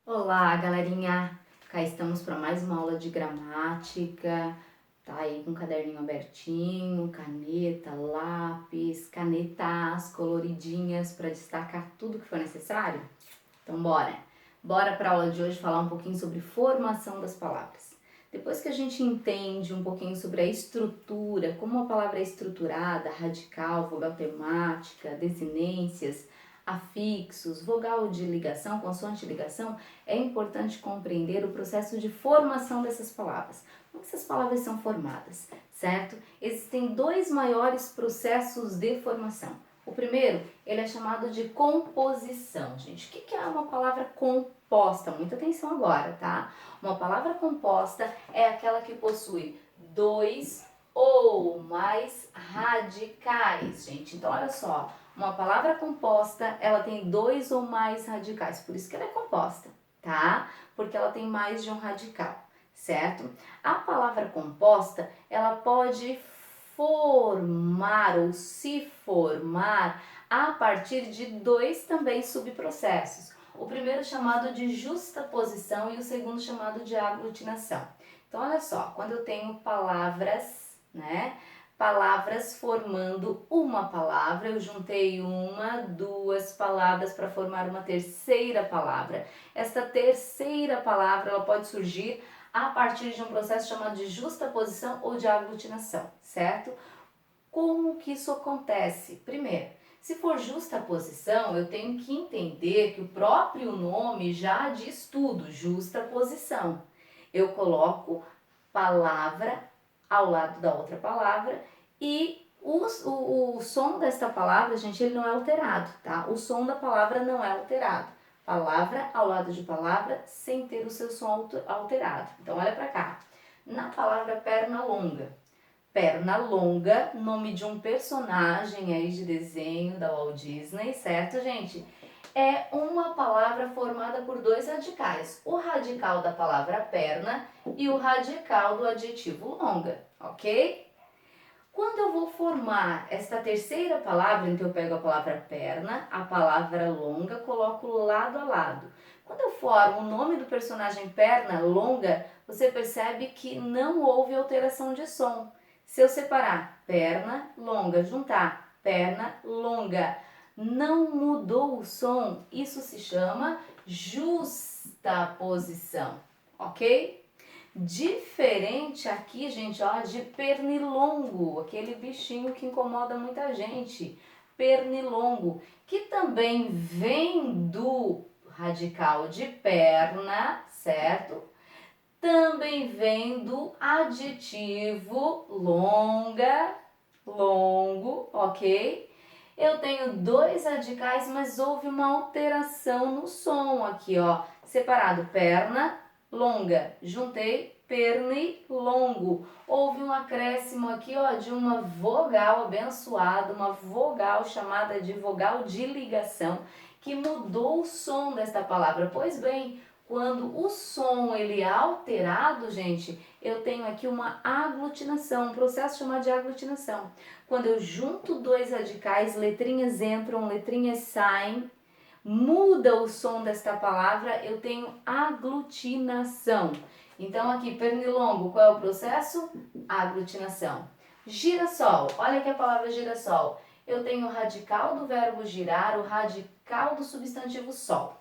Olá, galerinha! Cá estamos para mais uma aula de gramática. Tá aí com o caderninho abertinho, caneta, lápis, canetas coloridinhas para destacar tudo que for necessário? Então bora! Bora para a aula de hoje falar um pouquinho sobre formação das palavras. Depois que a gente entende um pouquinho sobre a estrutura, como a palavra é estruturada, radical, vogal temática, desinências, afixos, vogal de ligação, consoante de ligação, é importante compreender o processo de formação dessas palavras. Como essas palavras são formadas, certo? Existem dois maiores processos de formação. O primeiro, ele é chamado de composição, gente. O que é uma palavra composta? Muita atenção agora, tá? Uma palavra composta é aquela que possui dois ou mais radicais, gente. Então, olha só, uma palavra composta, ela tem dois ou mais radicais, por isso que ela é composta, tá? Porque ela tem mais de um radical, certo? A palavra composta, ela pode formar ou se formar a partir de dois também subprocessos. O primeiro chamado de justaposição e o segundo chamado de aglutinação. Então, olha só, quando eu tenho palavras, né? Palavras formando uma palavra, eu juntei uma, duas palavras para formar uma terceira palavra. Esta terceira palavra, ela pode surgir a partir de um processo chamado de justaposição ou de aglutinação, certo? Como que isso acontece? Primeiro, se for justaposição, eu tenho que entender que o próprio nome já diz tudo, justaposição. Eu coloco palavra ao lado da outra palavra e o som desta palavra, gente, ele não é alterado, tá? O som da palavra não é alterado. Palavra ao lado de palavra sem ter o seu som alterado. Então, olha para cá. Na palavra perna longa. Perna longa, nome de um personagem aí de desenho da Walt Disney, certo, gente? É uma palavra formada por dois radicais. O radical da palavra perna e o radical do adjetivo longa, ok? Quando eu vou formar esta terceira palavra, então eu pego a palavra perna, a palavra longa, coloco lado a lado. Quando eu formo o nome do personagem perna longa, você percebe que não houve alteração de som. Se eu separar perna longa, juntar perna longa, não mudou o som, isso se chama justaposição, ok? Diferente aqui, gente, ó, de pernilongo, aquele bichinho que incomoda muita gente. Pernilongo, que também vem do radical de perna, certo? Também vem do adjetivo longa, longo, ok? Eu tenho dois radicais, mas houve uma alteração no som aqui, ó. Separado, perna, longa. Juntei pernilongo. Houve um acréscimo aqui, ó, de uma vogal abençoada, uma vogal chamada de vogal de ligação, que mudou o som desta palavra. Pois bem, quando o som ele é alterado, gente, eu tenho aqui uma aglutinação, um processo chamado de aglutinação. Quando eu junto dois radicais, letrinhas entram, letrinhas saem, muda o som desta palavra, eu tenho aglutinação. Então aqui, pernilongo, qual é o processo? Aglutinação. Girassol, olha aqui a palavra girassol. Eu tenho o radical do verbo girar, o radical do substantivo sol.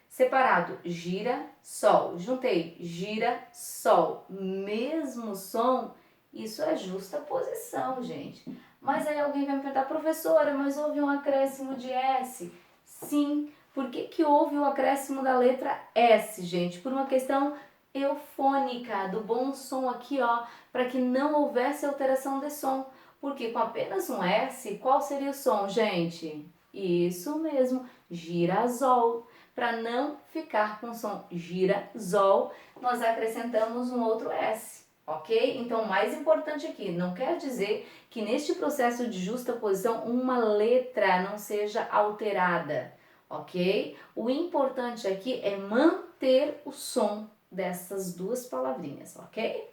Separado, gira, sol. Juntei, gira, sol. Mesmo som, isso é justaposição, gente. Mas aí alguém vai me perguntar, professora, mas houve um acréscimo de S? Sim. Por que houve o acréscimo da letra S, gente? Por uma questão eufônica, do bom som aqui, ó, para que não houvesse alteração de som. Porque com apenas um S, qual seria o som, gente? Isso mesmo, girasol. Para não ficar com o som girasol, nós acrescentamos um outro S, ok? Então, o mais importante aqui, não quer dizer que neste processo de justaposição uma letra não seja alterada, ok? O importante aqui é manter o som dessas duas palavrinhas, ok?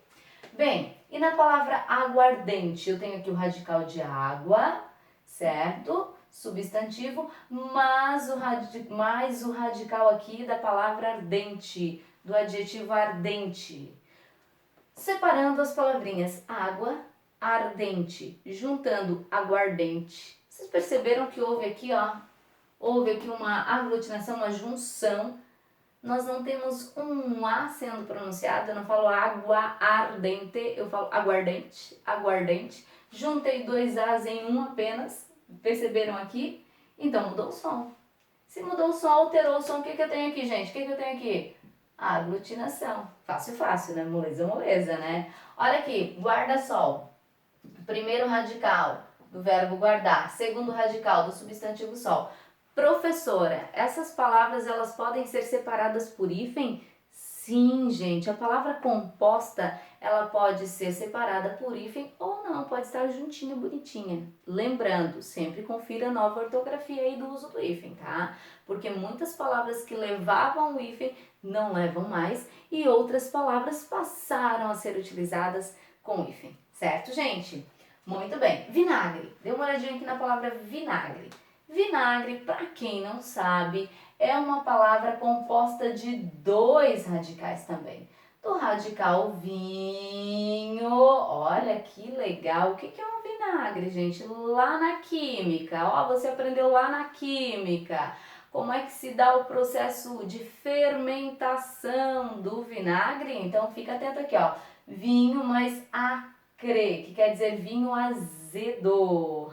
Bem, e na palavra aguardente, eu tenho aqui o radical de água, certo? substantivo, mais o radical aqui da palavra ardente, do adjetivo ardente. Separando as palavrinhas água, ardente, juntando aguardente. Vocês perceberam que houve aqui, houve aqui uma aglutinação, uma junção. Nós não temos um A sendo pronunciado, eu não falo água ardente, eu falo aguardente, aguardente. Juntei dois As em um apenas, perceberam aqui? Então mudou o som. Se mudou o som, alterou o som, o que eu tenho aqui, gente? O que eu tenho aqui? Aglutinação. Fácil, fácil, né? Moleza, moleza, né? Olha aqui, guarda-sol. Primeiro radical do verbo guardar. Segundo radical do substantivo sol. Professora, essas palavras elas podem ser separadas por hífen? Sim, gente. A palavra composta, ela pode ser separada por hífen ou não, pode estar juntinha, bonitinha. Lembrando, sempre confira a nova ortografia aí do uso do hífen, tá? Porque muitas palavras que levavam o hífen não levam mais e outras palavras passaram a ser utilizadas com hífen, certo, gente? Muito bem. Vinagre. Dê uma olhadinha aqui na palavra vinagre. Vinagre, para quem não sabe, é uma palavra composta de dois radicais também. Do radical vinho, olha que legal. O que é um vinagre, gente? Lá na química, você aprendeu lá na química. Como é que se dá o processo de fermentação do vinagre? Então fica atento aqui, vinho mais acre, que quer dizer vinho azedo.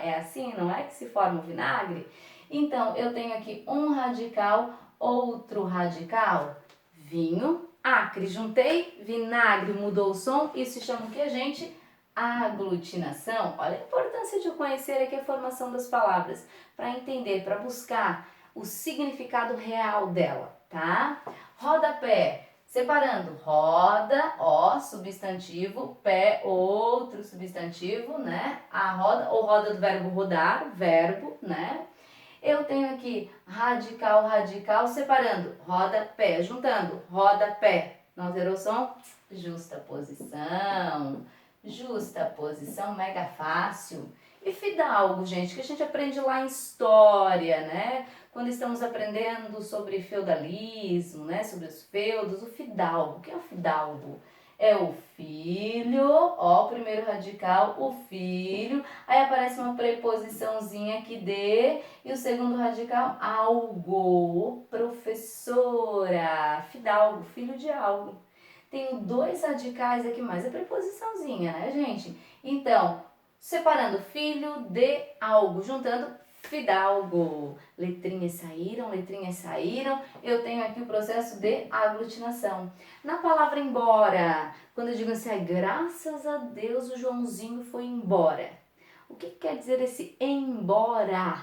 É assim, não é que se forma o vinagre? Então, eu tenho aqui um radical, outro radical, vinho, acre, juntei, vinagre, mudou o som, isso se chama o que, gente? Aglutinação. Olha a importância de eu conhecer aqui a formação das palavras, para entender, para buscar o significado real dela, tá? Rodapé. Separando, roda, substantivo, pé, outro substantivo, né? A roda, ou roda do verbo rodar, verbo, né? Eu tenho aqui radical, radical, separando, roda, pé, juntando, roda, pé. Não alterou o som? Justa posição, mega fácil. E fidalgo, gente, que a gente aprende lá em história, né? Quando estamos aprendendo sobre feudalismo, né? Sobre os feudos, o fidalgo. O que é o fidalgo? É o filho, primeiro radical, o filho. Aí aparece uma preposiçãozinha aqui de, e o segundo radical, algo, professora, fidalgo, filho de algo. Tenho dois radicais aqui, mais a preposiçãozinha, né, gente? Então, separando filho de algo, juntando fidalgo. Letrinhas saíram. Eu tenho aqui o processo de aglutinação. Na palavra embora, quando eu digo assim, graças a Deus o Joãozinho foi embora. O que quer dizer esse embora?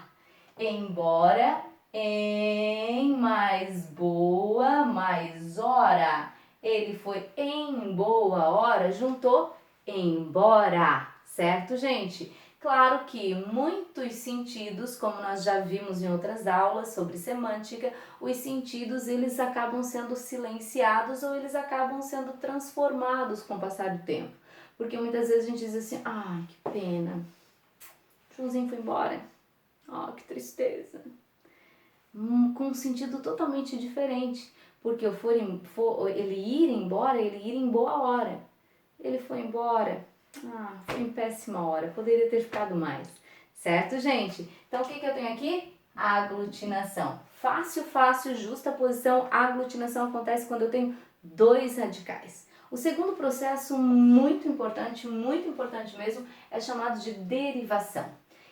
Embora, em mais boa, mais hora. Ele foi em boa hora, juntou embora, certo, gente? Claro que muitos sentidos, como nós já vimos em outras aulas sobre semântica, os sentidos eles acabam sendo silenciados ou eles acabam sendo transformados com o passar do tempo. Porque muitas vezes a gente diz assim, que pena, o Joãozinho foi embora, que tristeza. Com um sentido totalmente diferente, porque ele ir embora, ele ir em boa hora. Ele foi embora, foi em péssima hora, poderia ter ficado mais. Certo, gente? Então, o que eu tenho aqui? Aglutinação. Fácil, justa posição. A aglutinação acontece quando eu tenho dois radicais. O segundo processo, muito importante mesmo, é chamado de derivação.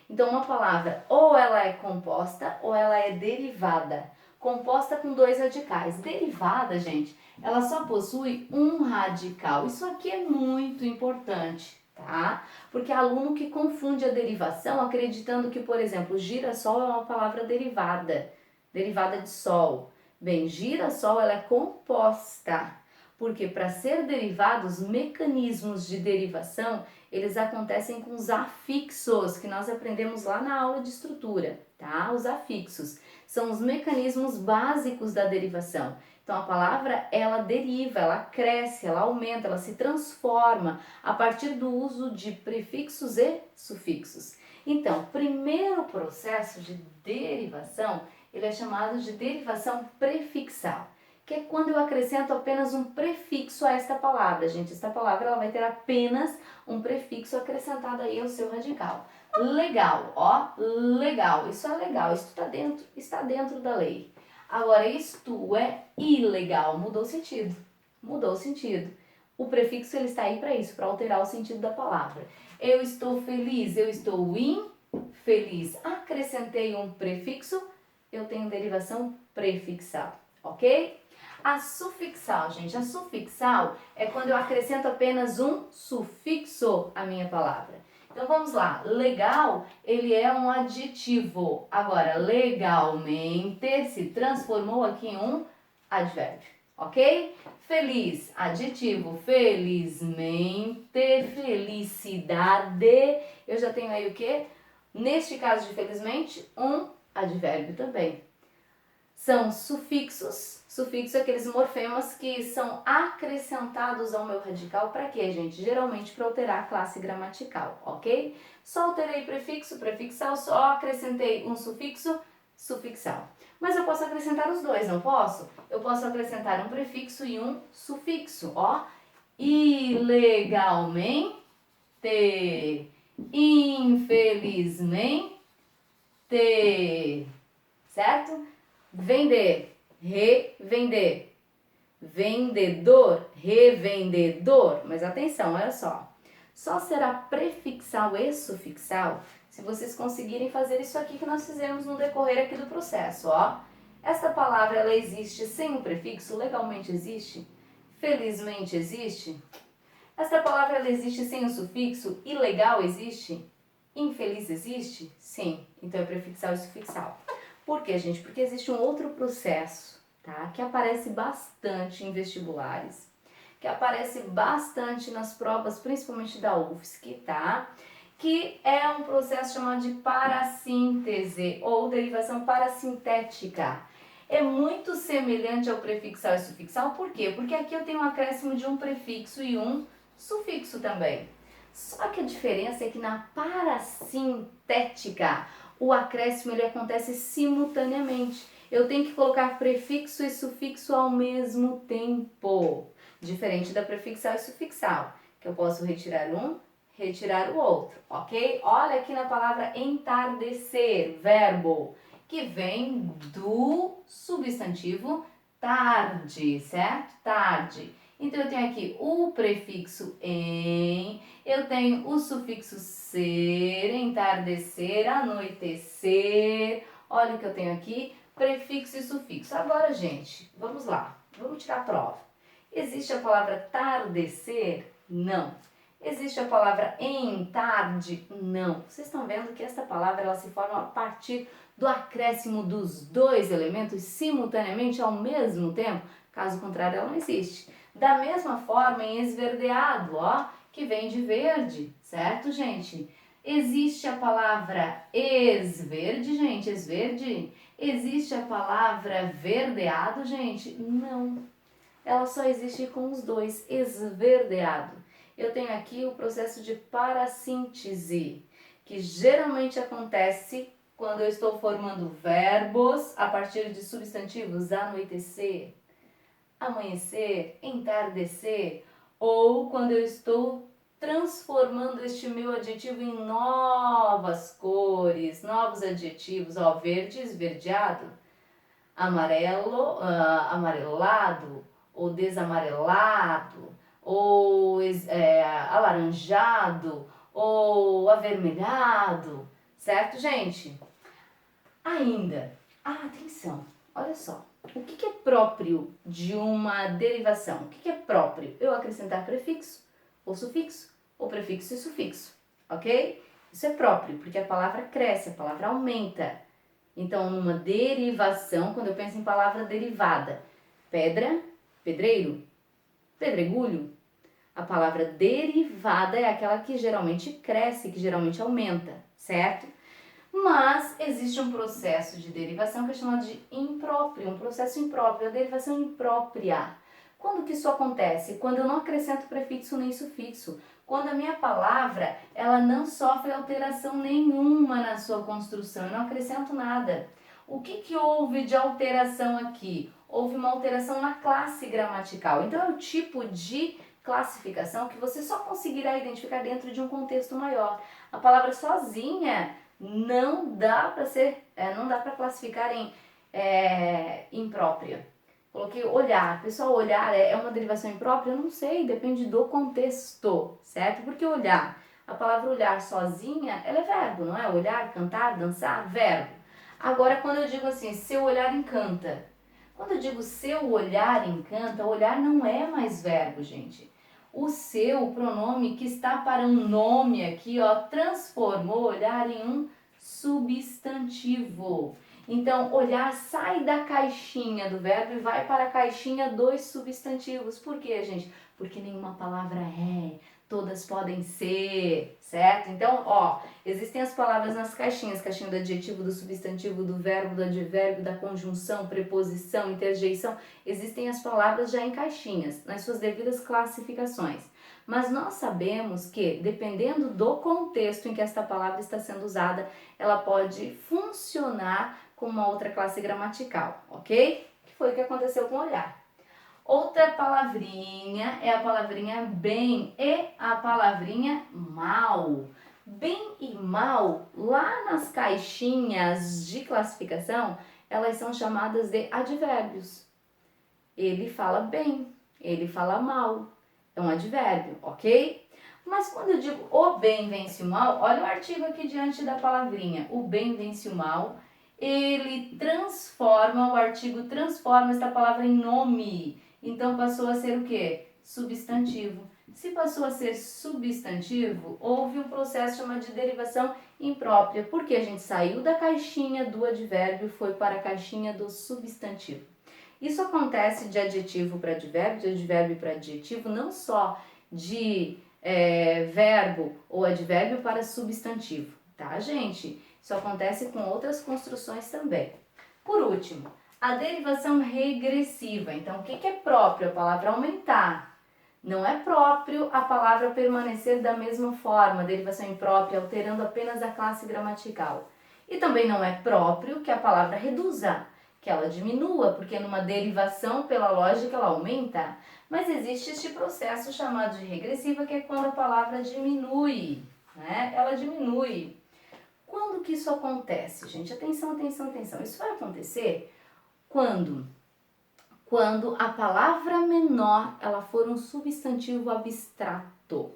Então, uma palavra, ou ela é composta, ou ela é derivada. Composta com dois radicais. Derivada, gente, ela só possui um radical. Isso aqui é muito importante, tá? Porque aluno que confunde a derivação acreditando que, por exemplo, girassol é uma palavra derivada de sol. Bem, girassol ela é composta, porque para ser derivado, os mecanismos de derivação, eles acontecem com os afixos, que nós aprendemos lá na aula de estrutura, tá? Os afixos são os mecanismos básicos da derivação. Então, a palavra, ela deriva, ela cresce, ela aumenta, ela se transforma a partir do uso de prefixos e sufixos. Então, primeiro processo de derivação, ele é chamado de derivação prefixal, que é quando eu acrescento apenas um prefixo a esta palavra. Gente, esta palavra ela vai ter apenas um prefixo acrescentado aí ao seu radical. Legal, ó, legal, isso é legal, isso está dentro da lei. Agora, isto é ilegal, mudou o sentido, mudou o sentido. O prefixo ele está aí para isso, para alterar o sentido da palavra. Eu estou feliz, eu estou infeliz. Acrescentei um prefixo, eu tenho derivação prefixal, ok? A sufixal, gente, a sufixal é quando eu acrescento apenas um sufixo à minha palavra. Então vamos lá, legal, ele é um adjetivo. Agora, legalmente se transformou aqui em um advérbio, ok? Feliz, adjetivo, felizmente, felicidade. Eu já tenho aí o quê? Neste caso de felizmente, um advérbio também. São sufixos, sufixos aqueles morfemas que são acrescentados ao meu radical para quê, gente? Geralmente para alterar a classe gramatical, ok? Só alterei prefixo, prefixal, só acrescentei um sufixo, sufixal. Mas eu posso acrescentar os dois, não posso? Eu posso acrescentar um prefixo e um sufixo, ó. Ilegalmente, infelizmente, certo? Vender, revender. Vendedor, revendedor. Mas atenção, olha só. Só será prefixal e sufixal se vocês conseguirem fazer isso aqui que nós fizemos no decorrer aqui do processo, ó. Esta palavra, ela existe sem o prefixo? Legalmente existe? Felizmente existe? Esta palavra, ela existe sem o sufixo? Ilegal existe? Infeliz existe? Sim. Então é prefixal e sufixal. Por quê, gente? Porque existe um outro processo, tá? Que aparece bastante em vestibulares, que aparece bastante nas provas, principalmente da UFSC, tá? Que é um processo chamado de parassíntese ou derivação parasintética. É muito semelhante ao prefixal e sufixal, por quê? Porque aqui eu tenho um acréscimo de um prefixo e um sufixo também. Só que a diferença é que na parasintética, o acréscimo ele acontece simultaneamente. Eu tenho que colocar prefixo e sufixo ao mesmo tempo. Diferente da prefixal e sufixal, que eu posso retirar um, retirar o outro, ok? Olha aqui na palavra entardecer, verbo, que vem do substantivo tarde, certo? Tarde. Então, eu tenho aqui o prefixo em, eu tenho o sufixo ser, entardecer, anoitecer. Olha o que eu tenho aqui, prefixo e sufixo. Agora, gente, vamos lá, vamos tirar a prova. Existe a palavra tardecer? Não. Existe a palavra em tarde? Não. Vocês estão vendo que esta palavra ela se forma a partir do acréscimo dos dois elementos simultaneamente ao mesmo tempo? Caso contrário, ela não existe. Da mesma forma, em esverdeado, ó, que vem de verde, certo, gente? Existe a palavra esverde, gente, esverde? Existe a palavra verdeado, gente? Não. Ela só existe com os dois, esverdeado. Eu tenho aqui o processo de parassíntese, que geralmente acontece quando eu estou formando verbos a partir de substantivos anoitecer, amanhecer, entardecer, ou quando eu estou transformando este meu adjetivo em novas cores, novos adjetivos, ó, verde, esverdeado, amarelo, amarelado, ou desamarelado, ou alaranjado, ou avermelhado, certo, gente? Ainda, atenção, olha só. O que é próprio de uma derivação? O que é próprio? Eu acrescentar prefixo ou sufixo, ou prefixo e sufixo, ok? Isso é próprio, porque a palavra cresce, a palavra aumenta. Então, numa derivação, quando eu penso em palavra derivada, pedra, pedreiro, pedregulho, a palavra derivada é aquela que geralmente cresce, que geralmente aumenta, certo? Mas existe um processo de derivação que é chamado de impróprio, um processo impróprio, a derivação imprópria. Quando que isso acontece? Quando eu não acrescento prefixo nem sufixo. Quando a minha palavra, ela não sofre alteração nenhuma na sua construção, eu não acrescento nada. O que houve de alteração aqui? Houve uma alteração na classe gramatical. Então, é o tipo de classificação que você só conseguirá identificar dentro de um contexto maior. A palavra sozinha não dá para classificar em imprópria. Coloquei olhar. Pessoal, olhar é uma derivação imprópria? Eu não sei, depende do contexto, certo? Porque olhar, a palavra olhar sozinha, ela é verbo, não é? Olhar, cantar, dançar, verbo. Agora, quando eu digo assim, seu olhar encanta. Quando eu digo seu olhar encanta, olhar não é mais verbo, gente. O seu, o pronome que está para um nome aqui, ó, transformou olhar em um substantivo. Então, olhar sai da caixinha do verbo e vai para a caixinha dos substantivos. Por quê, gente? Porque nenhuma palavra é, todas podem ser, certo? Então, ó, existem as palavras nas caixinhas, caixinha do adjetivo, do substantivo, do verbo, do advérbio, da conjunção, preposição, interjeição. Existem as palavras já em caixinhas, nas suas devidas classificações. Mas nós sabemos que, dependendo do contexto em que esta palavra está sendo usada, ela pode funcionar como uma outra classe gramatical, ok? Que foi o que aconteceu com olhar. Outra palavrinha é a palavrinha bem e a palavrinha mal. Bem e mal, lá nas caixinhas de classificação, elas são chamadas de advérbios. Ele fala bem, ele fala mal. É um advérbio, ok? Mas quando eu digo o bem vence o mal, olha o artigo aqui diante da palavrinha. O bem vence o mal. Ele transforma, o artigo transforma esta palavra em nome. Então passou a ser o quê? Substantivo. Se passou a ser substantivo, houve um processo chamado de derivação imprópria, porque a gente saiu da caixinha do advérbio e foi para a caixinha do substantivo. Isso acontece de adjetivo para advérbio, de advérbio para adjetivo, não só de verbo ou advérbio para substantivo, tá, gente? Isso acontece com outras construções também. Por último, a derivação regressiva. Então, o que é próprio? A palavra aumentar. Não é próprio a palavra permanecer da mesma forma, derivação imprópria, alterando apenas a classe gramatical. E também não é próprio que a palavra reduza, que ela diminua, porque numa derivação, pela lógica, ela aumenta. Mas existe este processo chamado de regressiva, que é quando a palavra diminui, né? Ela diminui. Quando que isso acontece, gente? Atenção, atenção, atenção. Isso vai acontecer quando a palavra menor ela for um substantivo abstrato.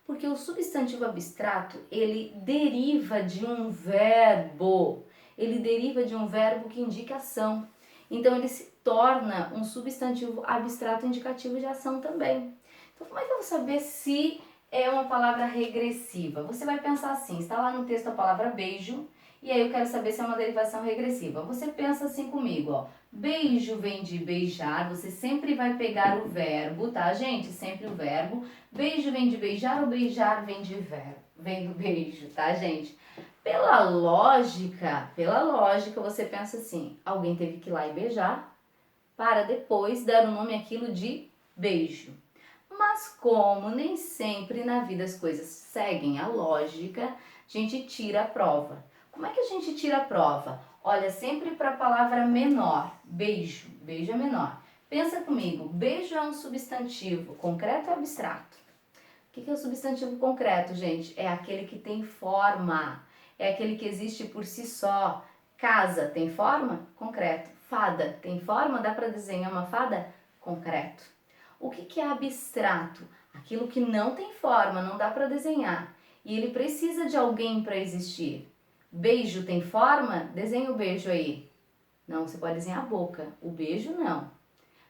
Porque o substantivo abstrato, ele deriva de um verbo. Ele deriva de um verbo que indica ação. Então, ele se torna um substantivo abstrato indicativo de ação também. Então, como é que eu vou saber se é uma palavra regressiva? Você vai pensar assim, está lá no texto a palavra beijo, e aí eu quero saber se é uma derivação regressiva. Você pensa assim comigo, ó. Beijo vem de beijar, você sempre vai pegar o verbo, tá, gente? Sempre o verbo. Beijo vem de beijar ou beijar vem de verbo, vem do beijo, tá, gente? Pela lógica, você pensa assim, alguém teve que ir lá e beijar para depois dar o nome àquilo de beijo. Mas como nem sempre na vida as coisas seguem a lógica, a gente tira a prova. Como é que a gente tira a prova? Olha sempre para a palavra menor, beijo, beijo é menor. Pensa comigo, beijo é um substantivo concreto ou abstrato? O que é o substantivo concreto, gente? É aquele que tem forma, é aquele que existe por si só. Casa tem forma? Concreto. Fada tem forma? Dá para desenhar uma fada? Concreto. O que é abstrato? Aquilo que não tem forma, não dá para desenhar. E ele precisa de alguém para existir. Beijo tem forma? Desenha o beijo aí. Não, você pode desenhar a boca. O beijo não.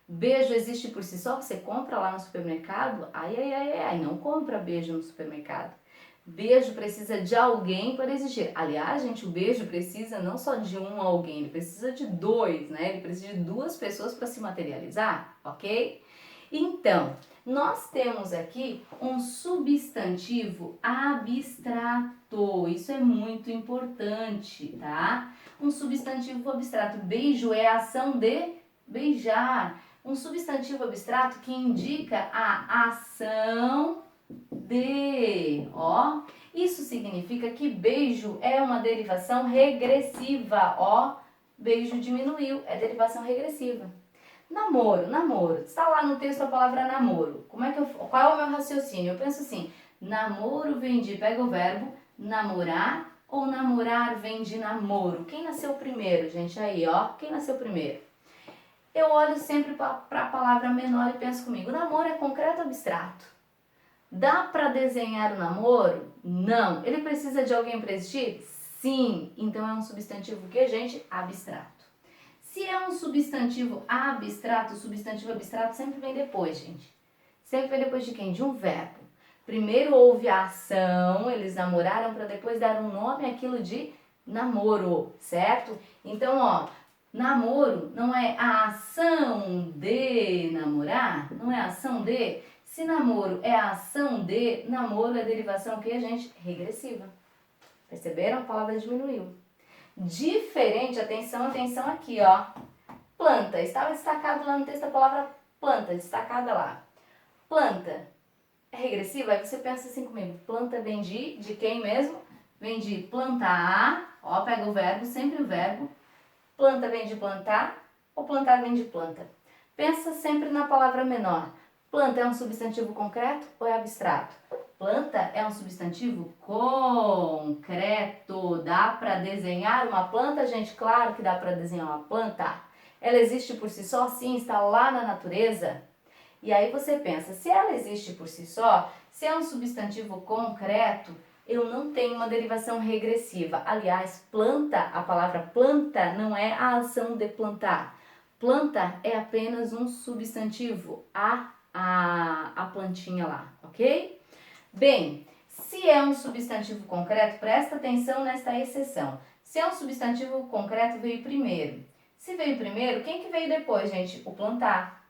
Beijo existe por si só? Você compra lá no supermercado? Ai, não compra beijo no supermercado. Beijo precisa de alguém para existir. Aliás, gente, o beijo precisa não só de um alguém, ele precisa de dois, né? Ele precisa de duas pessoas para se materializar, ok? Então, nós temos aqui um substantivo abstrato. Isso é muito importante, tá? Um substantivo abstrato. Beijo é a ação de beijar. Um substantivo abstrato que indica a ação de, ó. Isso significa que beijo é uma derivação regressiva, ó. Beijo diminuiu, é derivação regressiva. Namoro, namoro. Está lá no texto a palavra namoro. Qual é o meu raciocínio? Eu penso assim, namoro vem de, pega o verbo, namorar ou namorar vem de namoro? Quem nasceu primeiro, gente? Aí, ó. Quem nasceu primeiro? Eu olho sempre para a palavra menor e penso comigo, namoro é concreto ou abstrato? Dá para desenhar o namoro? Não. Ele precisa de alguém para existir? Sim. Então é um substantivo que, gente? Abstrato. Se é um substantivo abstrato, o substantivo abstrato sempre vem depois, gente. Sempre vem depois de quem? De um verbo. Primeiro houve a ação, eles namoraram para depois dar um nome àquilo de namoro, certo? Então, ó, namoro não é a ação de namorar, não é a ação de. Se namoro é a ação de, namoro é derivação o que, gente? Regressiva. Perceberam? A palavra diminuiu. Diferente, atenção, atenção aqui, ó. Planta, estava destacado lá no texto a palavra planta, destacada lá. Planta é regressiva? Aí você pensa assim comigo, planta vem de quem mesmo? Vem de plantar, ó, pega o verbo, sempre o verbo. Planta vem de plantar ou plantar vem de planta? Pensa sempre na palavra menor. Planta é um substantivo concreto ou é abstrato? Planta é um substantivo concreto. Dá para desenhar uma planta, gente? Claro que dá para desenhar uma planta. Ela existe por si só? Sim, está lá na natureza. E aí você pensa, se ela existe por si só, se é um substantivo concreto, eu não tenho uma derivação regressiva. Aliás, planta, a palavra planta não é a ação de plantar. Planta é apenas um substantivo, a plantinha lá, ok? Bem, se é um substantivo concreto, presta atenção nesta exceção. Se é um substantivo concreto, veio primeiro. Se veio primeiro, quem que veio depois, gente? O plantar.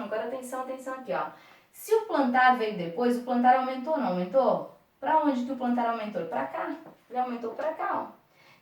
Agora atenção, atenção aqui, ó. Se o plantar veio depois, o plantar aumentou ou não aumentou? Para onde que o plantar aumentou? Para cá. Ele aumentou para cá, ó.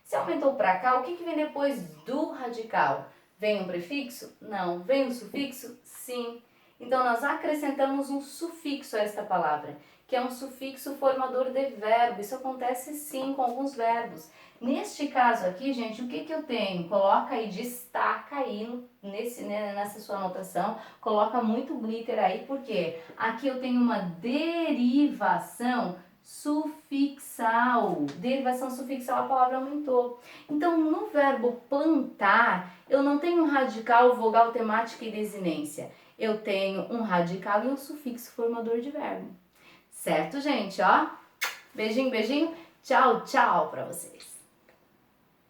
Se aumentou para cá, o que que vem depois do radical? Vem um prefixo? Não. Vem um sufixo? Sim. Então, nós acrescentamos um sufixo a esta palavra, que é um sufixo formador de verbo. Isso acontece sim com alguns verbos. Neste caso aqui, gente, o que que eu tenho? Coloca aí, destaca aí nessa sua anotação, coloca muito glitter aí, porque aqui eu tenho uma derivação sufixal. Derivação sufixal, a palavra aumentou. Então, no verbo plantar, eu não tenho radical, vogal, temática e desinência. Eu tenho um radical e um sufixo formador de verbo. Certo, gente? Ó, beijinho, beijinho. Tchau, tchau pra vocês.